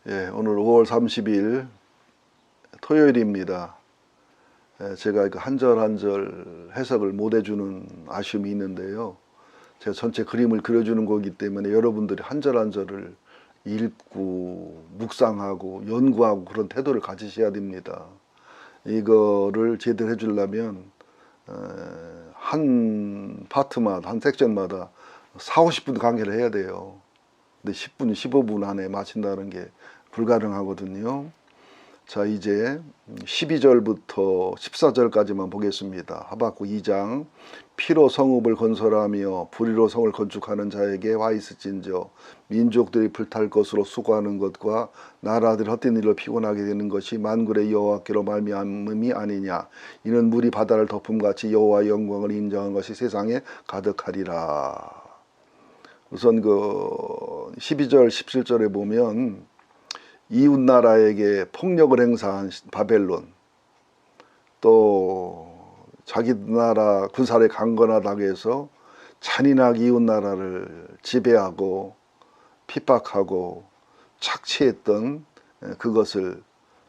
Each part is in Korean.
예, 오늘 5월 30일 토요일입니다. 제가 한 절 한 절 해석을 못 해주는 아쉬움이 있는데요. 제가 전체 그림을 그려주는 거기 때문에 여러분들이 한 절 한 절을 읽고 묵상하고 연구하고 그런 태도를 가지셔야 됩니다. 이거를 제대로 해주려면 한 파트마다, 한 섹션마다 40-50분 강의를 해야 돼요. 근데 10분, 15분 안에 마친다는 게 불가능하거든요. 자, 이제 12절부터 14절까지만 보겠습니다. 하박국 2장. 피로 성읍을 건설하며 불의로 성을 건축하는 자에게 화 있을진저 민족들이 불탈 것으로 수고하는 것과 나라들이 헛된 일로 피곤하게 되는 것이 만군의 여호와께로 말미암음이 아니냐. 이는 물이 바다를 덮음같이 여호와의 영광을 인정한 것이 세상에 가득하리라. 우선 12절 17절에 보면 이웃 나라에게 폭력을 행사한 바벨론, 또 자기 나라 군사력이 강건하다고 해서 잔인하게 이웃 나라를 지배하고 핍박하고 착취했던 그것을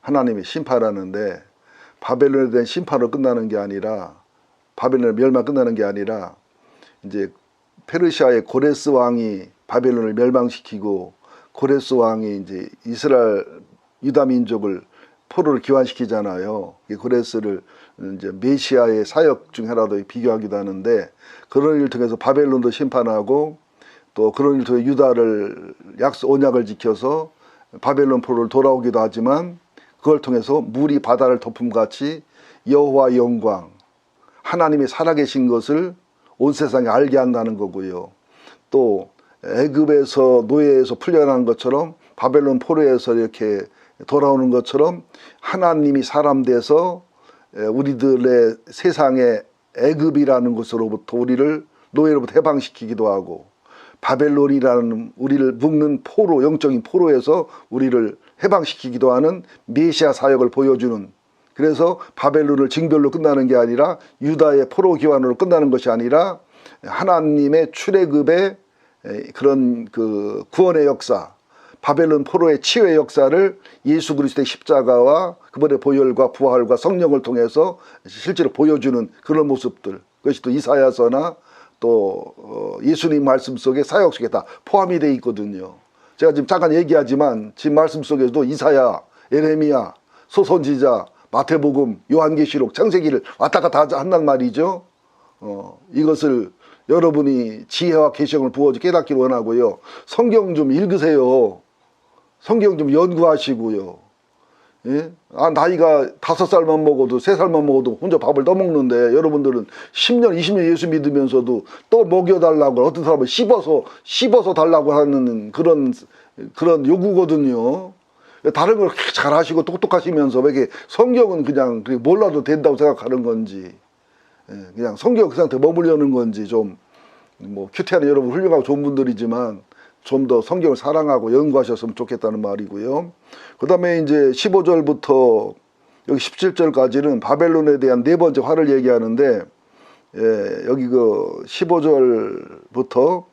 하나님이 심판하는데, 바벨론에 대한 심판으로 끝나는 게 아니라, 바벨론의 멸망 끝나는 게 아니라 이제 페르시아의 고레스 왕이 바벨론을 멸망시키고 고레스 왕이 이제 이스라엘 유다 민족을 포로를 귀환시키잖아요. 고레스를 이제 메시아의 사역 중 하나로 비교하기도 하는데, 그런 일을 통해서 바벨론도 심판하고 또 그런 일을 통해 유다를 언약을 지켜서 바벨론 포로를 돌아오기도 하지만, 그걸 통해서 물이 바다를 덮음같이 여호와의 영광, 하나님이 살아계신 것을 온 세상에 알게 한다는 거고요. 또 애굽에서 노예에서 풀려난 것처럼 바벨론 포로에서 이렇게 돌아오는 것처럼 하나님이 사람 돼서 우리들의 세상에 애굽이라는 것으로부터 우리를 노예로부터 해방시키기도 하고, 바벨론이라는 우리를 묶는 포로, 영적인 포로에서 우리를 해방시키기도 하는 메시아 사역을 보여주는, 그래서 바벨론을 징별로 끝나는 게 아니라 유다의 포로 귀환으로 끝나는 것이 아니라 하나님의 출애굽의 그런 그 구원의 역사, 바벨론 포로의 치유의 역사를 예수 그리스도의 십자가와 그분의 보혈과 부활과 성령을 통해서 실제로 보여주는 그런 모습들, 그것이 또 이사야서나 또 예수님 말씀 속에 사역 속에 다 포함이 되어 있거든요. 제가 지금 잠깐 얘기하지만 지금 말씀 속에서도 이사야, 에레미야, 소선지자, 마태복음, 요한계시록, 창세기를 왔다 갔다 한단 말이죠. 이것을 여러분이 지혜와 계시를 부어서 깨닫기를 원하고요. 성경 좀 읽으세요. 성경 좀 연구하시고요. 예? 나이가 5살만 먹어도 3살만 먹어도 혼자 밥을 떠먹는데, 여러분들은 10년 20년 예수 믿으면서도 또 먹여달라고, 어떤 사람은 씹어서 달라고 하는 그런 요구거든요. 다른 걸 잘하시고 똑똑하시면서 왜 이렇게 성경은 그냥 몰라도 된다고 생각하는 건지, 그냥 성경 그 상태에 머무르려는 건지, 좀 큐티하는 여러분 훌륭하고 좋은 분들이지만 좀 더 성경을 사랑하고 연구하셨으면 좋겠다는 말이고요. 그 다음에 이제 15절부터 여기 17절까지는 바벨론에 대한 네 번째 화를 얘기하는데, 여기 15절부터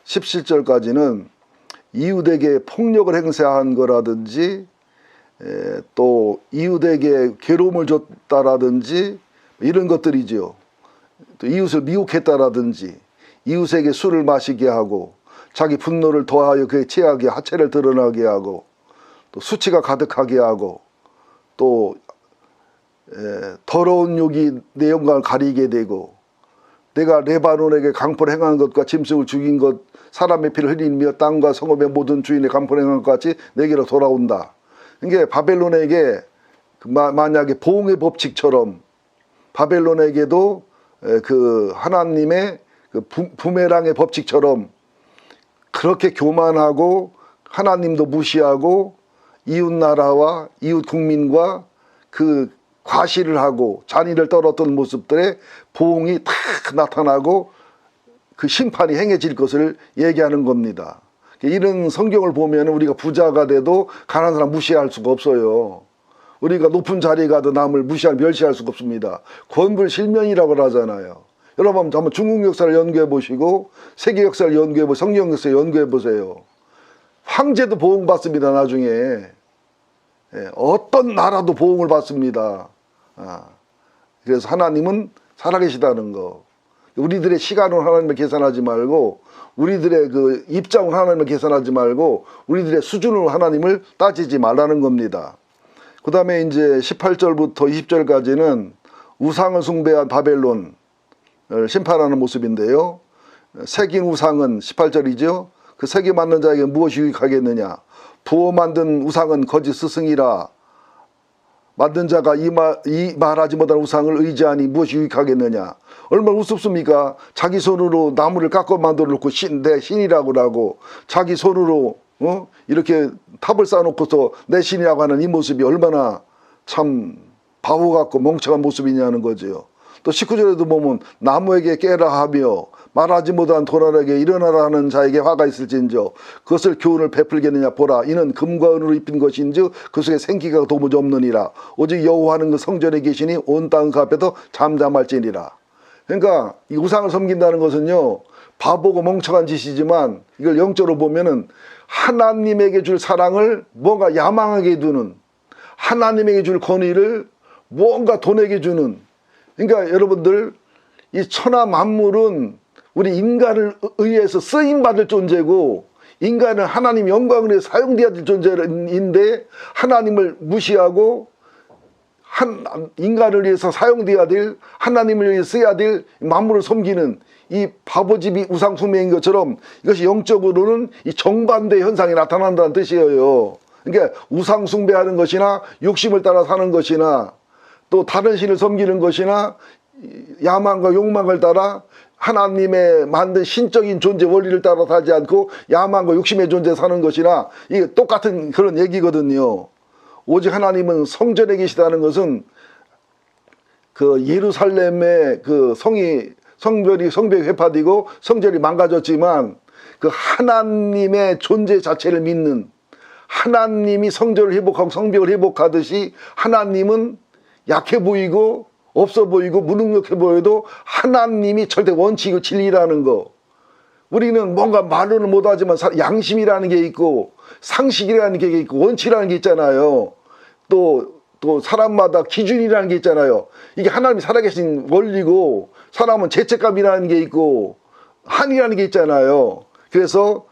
17절까지는 이웃에게 폭력을 행사한 거라든지, 또 이웃에게 괴로움을 줬다라든지 이런 것들이죠. 또 이웃을 미혹했다라든지, 이웃에게 술을 마시게 하고 자기 분노를 더하여 그의 최악의 하체를 드러나게 하고, 또 수치가 가득하게 하고, 또 더러운 욕이 내 영광을 가리게 되고, 내가 레바논에게 강포를 행한 것과 짐승을 죽인 것, 사람의 피를 흘리며 땅과 성읍의 모든 주인의 강포를 행한 것 같이 내게로 돌아온다. 이게 바벨론에게 만약에 보응의 법칙처럼 바벨론에게도 그 하나님의 그 부메랑의 법칙처럼 그렇게 교만하고 하나님도 무시하고 이웃 나라와 이웃 국민과 그 과시를 하고 잔인을 떨었던 모습들의 보응이 탁 나타나고 그 심판이 행해질 것을 얘기하는 겁니다. 이런 성경을 보면 우리가 부자가 돼도 가난한 사람 무시할 수가 없어요. 우리가 높은 자리에 가도 남을 멸시할 수가 없습니다. 권불실명이라고 하잖아요. 여러분 한번 중국 역사를 연구해 보시고 세계 역사를 연구해 보시고 성경 역사를 연구해 보세요. 황제도 보응받습니다. 나중에 어떤 나라도 보응을 받습니다. 그래서 하나님은 살아계시다는 거. 우리들의 시간을 하나님을 계산하지 말고, 우리들의 그 입장을 하나님을 계산하지 말고, 우리들의 수준을 하나님을 따지지 말라는 겁니다. 그 다음에 이제 18절부터 20절까지는 우상을 숭배한 바벨론을 심판하는 모습인데요. 새긴 우상은 18절이죠. 그 새겨 만든 자에게 무엇이 유익하겠느냐. 부어 만든 우상은 거짓 스승이라. 만든 자가 이 말하지 못한 우상을 의지하니 무엇이 유익하겠느냐. 얼마나 우습습니까? 자기 손으로 나무를 깎아 만들어 놓고 내 신이라고 하고, 자기 손으로 이렇게 탑을 쌓아놓고서 내 신이라고 하는 이 모습이 얼마나 참 바보 같고 멍청한 모습이냐는 거죠. 또 19절에도 보면 나무에게 깨라 하며 말하지 못한 도란에게 일어나라 하는 자에게 화가 있을진저 그것을 교훈을 베풀겠느냐. 보라, 이는 금과 은으로 입힌 것인즉 그 속에 생기가 도무지 없느니라. 오직 여호와는 그 성전에 계시니 온 땅 그 앞에서 잠잠할지니라. 그러니까 이 우상을 섬긴다는 것은요, 바보고 멍청한 짓이지만 이걸 영적으로 보면은 하나님에게 줄 사랑을 뭔가 야망하게 두는, 하나님에게 줄 권위를 뭔가 돈에게 주는. 그러니까 여러분들, 이 천하 만물은 우리 인간을 의해서 쓰임받을 존재고, 인간은 하나님 영광을 위해 사용되어야 될 존재인데, 하나님을 무시하고 인간을 위해서 사용되어야 될, 하나님을 위해 써야 될 만물을 섬기는 이 바보집이 우상 숭배인 것처럼 이것이 영적으로는 이 정반대 현상이 나타난다는 뜻이에요. 그러니까 우상 숭배하는 것이나 욕심을 따라 사는 것이나 또 다른 신을 섬기는 것이나 야망과 욕망을 따라 하나님의 만든 신적인 존재 원리를 따라 살지 않고 야망과 욕심의 존재 사는 것이나, 이게 똑같은 그런 얘기거든요. 오직 하나님은 성전에 계시다는 것은 그 예루살렘의 그 성벽이 회파되고 성전이 망가졌지만 그 하나님의 존재 자체를 믿는, 하나님이 성전을 회복하고 성벽을 회복하듯이 하나님은 약해 보이고 없어 보이고 무능력해 보여도 하나님이 절대 원칙이고 진리라는 거. 우리는 뭔가 말로는 못하지만 양심이라는 게 있고 상식이라는 게 있고 원칙이라는 게 있잖아요. 또 사람마다 기준이라는 게 있잖아요. 이게 하나님이 살아계신 원리고, 사람은 죄책감이라는 게 있고 한이라는 게 있잖아요. 그래서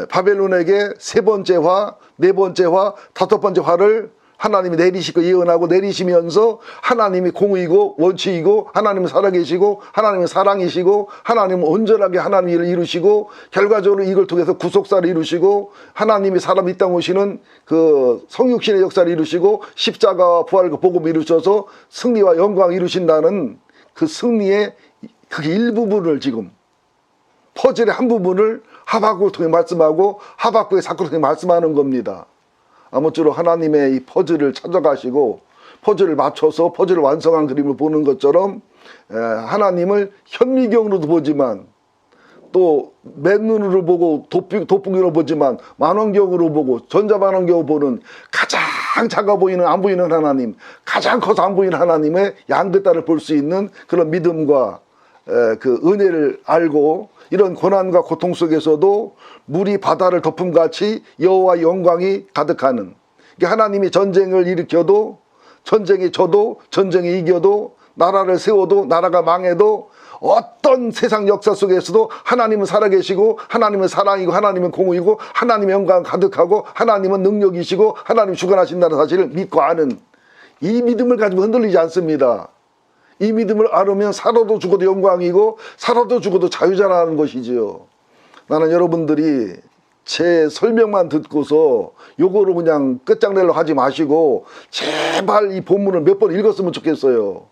바벨론에게 세 번째 화, 네 번째 화, 다섯 번째 화를 하나님이 내리시고 예언하고 내리시면서 하나님이 공의고 원칙이고 하나님은 살아계시고 하나님은 사랑이시고 하나님은 온전하게 하나님의 일을 이루시고 결과적으로 이걸 통해서 구속사를 이루시고 하나님이 사람 이 땅 오시는 그 성육신의 역사를 이루시고 십자가와 부활과 복음을 이루셔서 승리와 영광을 이루신다는 그 승리의 그 일부분을, 지금 퍼즐의 한 부분을 하박국을 통해 말씀하고 하박국의 사건을 통해 말씀하는 겁니다. 아무쪼록 하나님의 이 퍼즐을 찾아가시고 퍼즐을 맞춰서 퍼즐을 완성한 그림을 보는 것처럼 하나님을 현미경으로도 보지만 또 맨눈으로 보고 돋보기로 보지만 만원경으로 보고 전자만원경으로 보는 가장 작아 보이는 안 보이는 하나님, 가장 커서 안 보이는 하나님의 양끝달을 볼 수 있는 그런 믿음과 그 은혜를 알고, 이런 고난과 고통 속에서도 물이 바다를 덮음같이 여호와의 영광이 가득하는, 하나님이 전쟁을 일으켜도, 전쟁이 져도, 전쟁이 이겨도, 나라를 세워도, 나라가 망해도, 어떤 세상 역사 속에서도 하나님은 살아계시고 하나님은 사랑이고 하나님은 공의고 하나님의 영광 가득하고 하나님은 능력이시고 하나님이 주관하신다는 사실을 믿고 아는, 이 믿음을 가지고 흔들리지 않습니다. 이 믿음을 알으면 살아도 죽어도 영광이고 살아도 죽어도 자유자라는 것이지요. 나는 여러분들이 제 설명만 듣고서 요거를 그냥 끝장내려 하지 마시고 제발 이 본문을 몇 번 읽었으면 좋겠어요.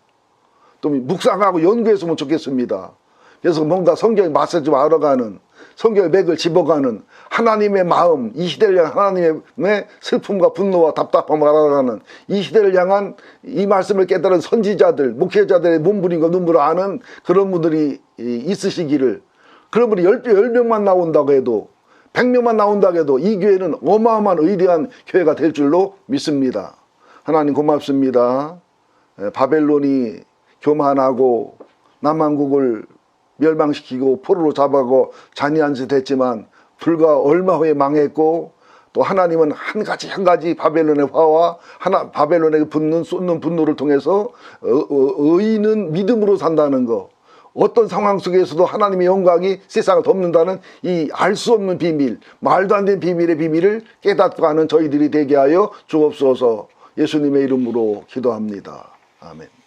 또 묵상하고 연구했으면 좋겠습니다. 그래서 뭔가 성경의 맛을 좀 알아가는, 성경의 맥을 집어가는, 하나님의 마음, 이 시대를 향한 하나님의 슬픔과 분노와 답답함을 알아가는, 이 시대를 향한 이 말씀을 깨달은 선지자들, 목회자들의 몸부림과 눈물을 아는 그런 분들이 있으시기를, 그런 분이 10명만 나온다고 해도 100명만 나온다고 해도 이 교회는 어마어마한 위대한 교회가 될 줄로 믿습니다. 하나님 고맙습니다. 바벨론이 교만하고 남한국을 멸망시키고 포로로 잡아고 잔인한 짓 했지만 불과 얼마 후에 망했고 또 하나님은 한 가지 바벨론의 화와 바벨론에게 쏟는 분노를 통해서 의인은 믿음으로 산다는 거, 어떤 상황 속에서도 하나님의 영광이 세상을 덮는다는 이 알 수 없는 비밀, 말도 안 되는 비밀의 비밀을 깨닫고 가는 저희들이 되게 하여 주옵소서. 예수님의 이름으로 기도합니다. 아멘.